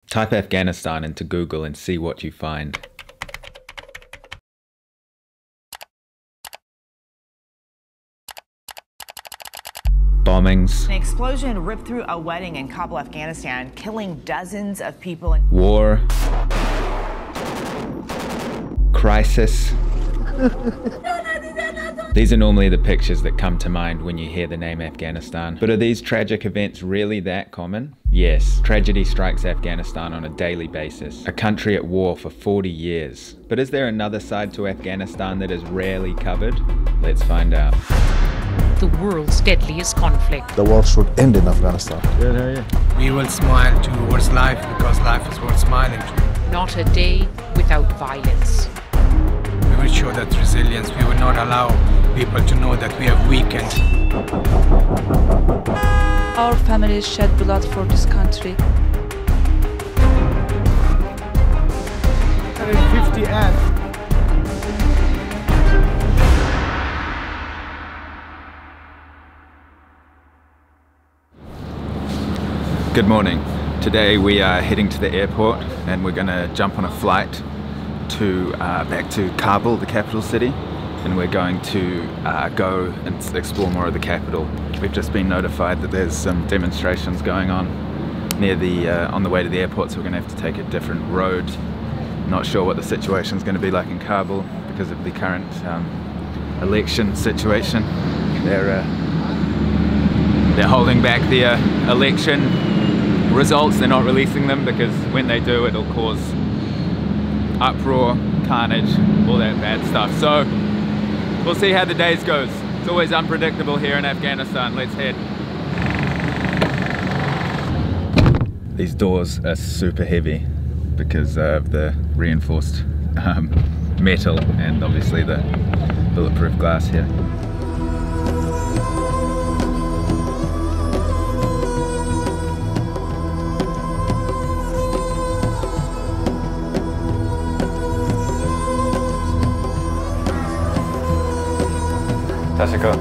Type Afghanistan into Google and see what you find. Bombings. An explosion ripped through a wedding in Kabul, Afghanistan, killing dozens of people. War. Crisis. These are normally the pictures that come to mind when you hear the name Afghanistan. But are these tragic events really that common? Yes, tragedy strikes Afghanistan on a daily basis. A country at war for 40 years. But is there another side to Afghanistan that is rarely covered? Let's find out. The world's deadliest conflict. The war should end in Afghanistan. Good, how are you? We will smile towards life because life is worth smiling to. Not a day without violence. We will show that resilience. We will not allow people to know that we have weakened. Our families shed blood for this country. 150 and Good morning. Today we are heading to the airport and we're going to jump on a flight to back to Kabul, the capital city, and we're going to go and explore more of the capital. We've just been notified that there's some demonstrations going on near the on the way to the airport, so we're going to have to take a different road. Not sure what the situation is going to be like in Kabul because of the current election situation. They're holding back the election results. They're not releasing them because when they do, it'll cause uproar, carnage, all that bad stuff. So we'll see how the days goes. It's always unpredictable here in Afghanistan. Let's head. These doors are super heavy because of the reinforced metal and obviously the bulletproof glass here. Jessica.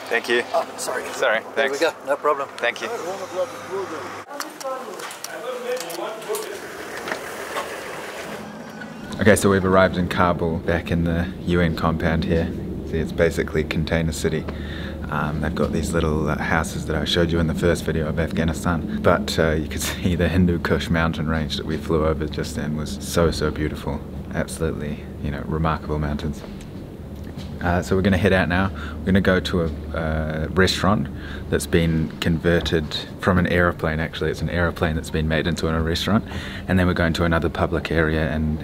Thank you. Oh, sorry. Sorry, thanks. There we go, no problem. Thank you. Okay, so we've arrived in Kabul, back in the UN compound here. See, it's basically a container city. They've got these little houses that I showed you in the first video of Afghanistan. But you could see the Hindu Kush mountain range that we flew over just then was so, so beautiful. Absolutely, you know, remarkable mountains. So we're going to head out now. We're going to go to a restaurant that's been converted from an aeroplane. Actually, it's an aeroplane that's been made into a restaurant. And then we're going to another public area in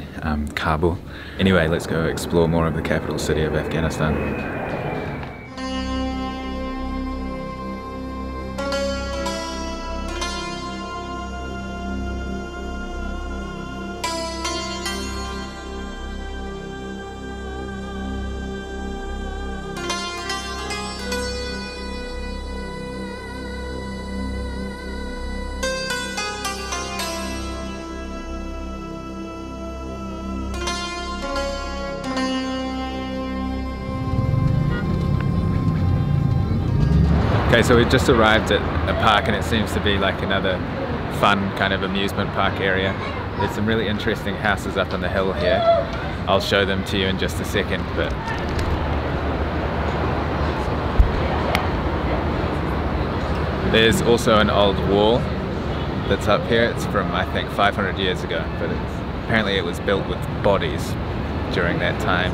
Kabul. Anyway, let's go explore more of the capital city of Afghanistan. Okay, so we've just arrived at a park and it seems to be like another fun kind of amusement park area. There's some really interesting houses up on the hill here. I'll show them to you in just a second, but there's also an old wall that's up here. It's from, I think, 500 years ago, but apparently it was built with bodies during that time.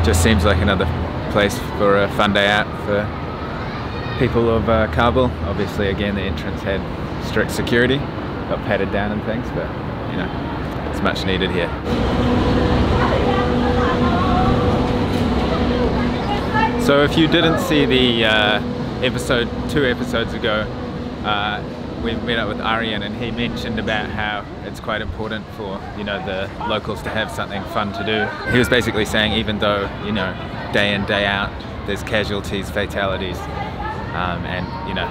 Just seems like another place for a fun day out for people of Kabul. Obviously, again, the entrance had strict security, got patted down and things, but you know, it's much needed here. So if you didn't see the episode 2 episodes ago, we met up with Aryan, and he mentioned about how it's quite important for, you know, the locals to have something fun to do. He was basically saying, even though, you know, day in, day out, there's casualties, fatalities, and, you know,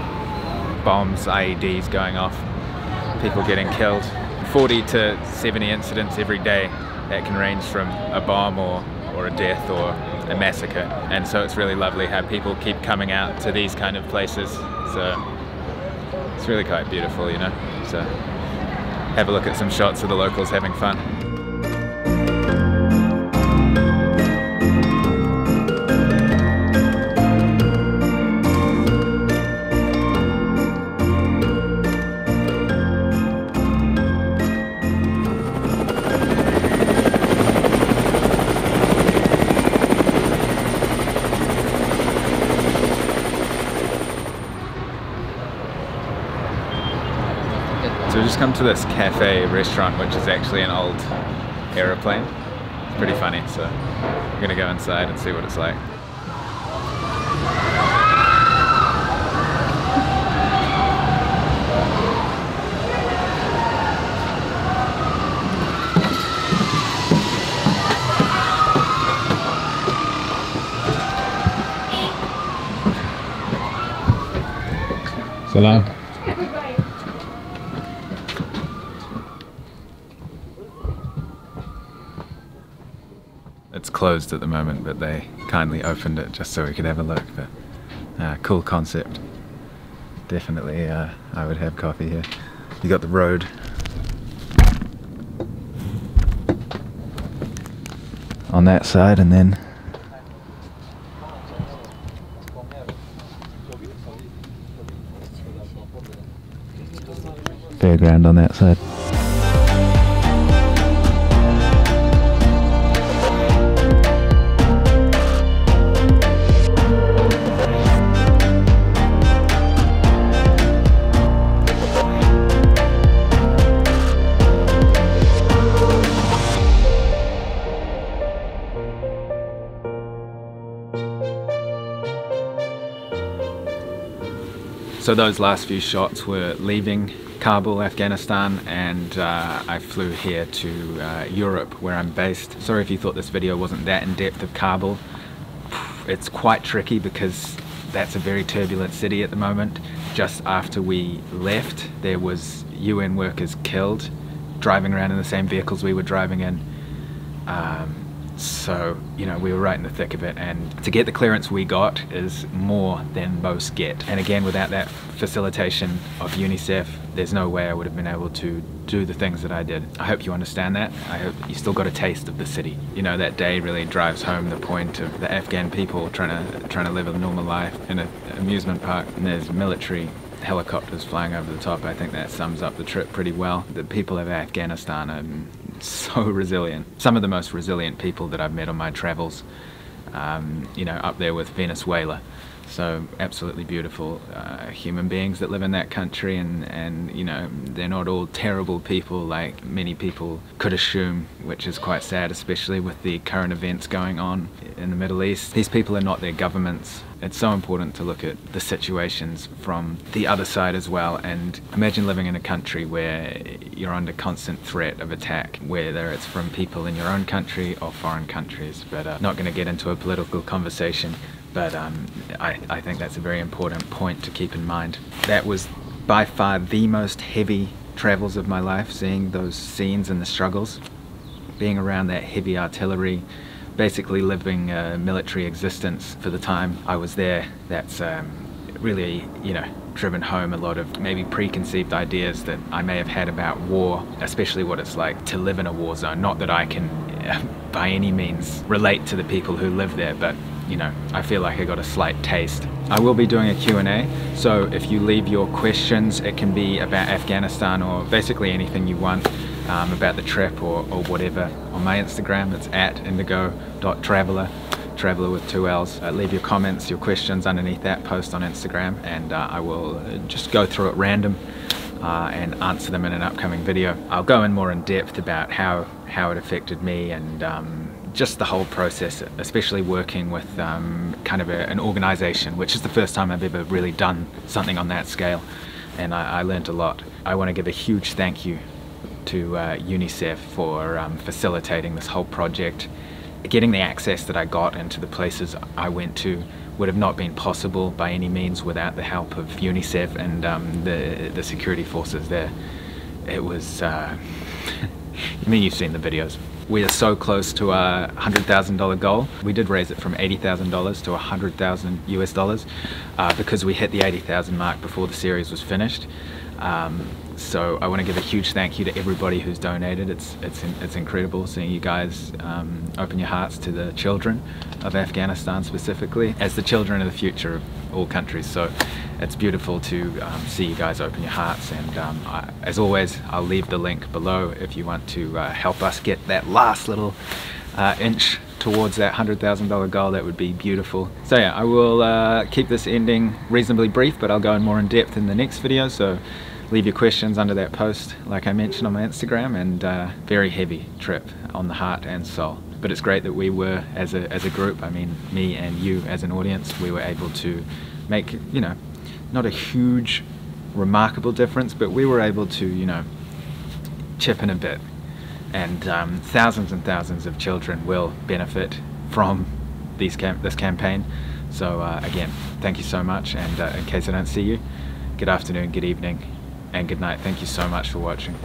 bombs, IEDs going off, people getting killed. 40 to 70 incidents every day that can range from a bomb or a death or a massacre. And so it's really lovely how people keep coming out to these kind of places. So it's really quite beautiful, you know. So have a look at some shots of the locals having fun. So we just come to this cafe restaurant, which is actually an old aeroplane. It's pretty funny, so we're gonna go inside and see what it's like. Salam. It's closed at the moment, but they kindly opened it just so we could have a look. But cool concept. Definitely, I would have coffee here. You got the road. On that side, and then fairground on that side. So those last few shots were leaving Kabul, Afghanistan, and I flew here to Europe, where I'm based. Sorry if you thought this video wasn't that in depth of Kabul. It's quite tricky because that's a very turbulent city at the moment. Just after we left, there was UN workers killed, driving around in the same vehicles we were driving in. So, you know, we were right in the thick of it, and to get the clearance we got is more than most get. And again, without that facilitation of UNICEF, there's no way I would have been able to do the things that I did. I hope you understand that. I hope you still got a taste of the city. You know, that day really drives home the point of the Afghan people trying to live a normal life in an amusement park, and there's military helicopters flying over the top. I think that sums up the trip pretty well. The people of Afghanistan are so resilient. Some of the most resilient people that I've met on my travels, you know, up there with Venezuela. So absolutely beautiful human beings that live in that country, and you know, they're not all terrible people like many people could assume, which is quite sad, especially with the current events going on in the Middle East. These people are not their governments. It's so important to look at the situations from the other side as well, and imagine living in a country where you're under constant threat of attack, whether it's from people in your own country or foreign countries. But not going to get into a political conversation, but I think that's a very important point to keep in mind. That was by far the most heavy travels of my life, seeing those scenes and the struggles, being around that heavy artillery, basically living a military existence for the time I was there. That's really, you know, driven home a lot of maybe preconceived ideas that I may have had about war, especially what it's like to live in a war zone. Not that I can by any means relate to the people who live there, but you know, I feel like I got a slight taste. I will be doing a Q&A, so if you leave your questions, it can be about Afghanistan or basically anything you want about the trip or whatever. On my Instagram, it's @indigo.traveler. Traveller with 2 L's. Leave your comments, your questions underneath that post on Instagram, and I will just go through it random and answer them in an upcoming video. I'll go in more in depth about how it affected me and just the whole process, especially working with kind of an organisation, which is the first time I've ever really done something on that scale, and I learned a lot. I want to give a huge thank you to UNICEF for facilitating this whole project. Getting the access that I got into the places I went to would have not been possible by any means without the help of UNICEF and the security forces there. It was, I mean, you've seen the videos. We are so close to our $100,000 goal. We did raise it from $80,000 to $100,000 US because we hit the 80,000 mark before the series was finished. So I want to give a huge thank you to everybody who's donated. It's incredible seeing you guys open your hearts to the children of Afghanistan specifically, as the children of the future of all countries. So it's beautiful to see you guys open your hearts, and as always, I'll leave the link below if you want to help us get that last little inch towards that $100,000 goal. That would be beautiful. So yeah, I will keep this ending reasonably brief, but I'll go in more in depth in the next video. So leave your questions under that post, like I mentioned on my Instagram, and very heavy trip on the heart and soul. But it's great that we were, as a group, I mean, me and you as an audience, we were able to make, you know, not a huge, remarkable difference, but we were able to, you know, chip in a bit. And thousands and thousands of children will benefit from this campaign. So again, thank you so much, and in case I don't see you, good afternoon, good evening, and good night. Thank you so much for watching.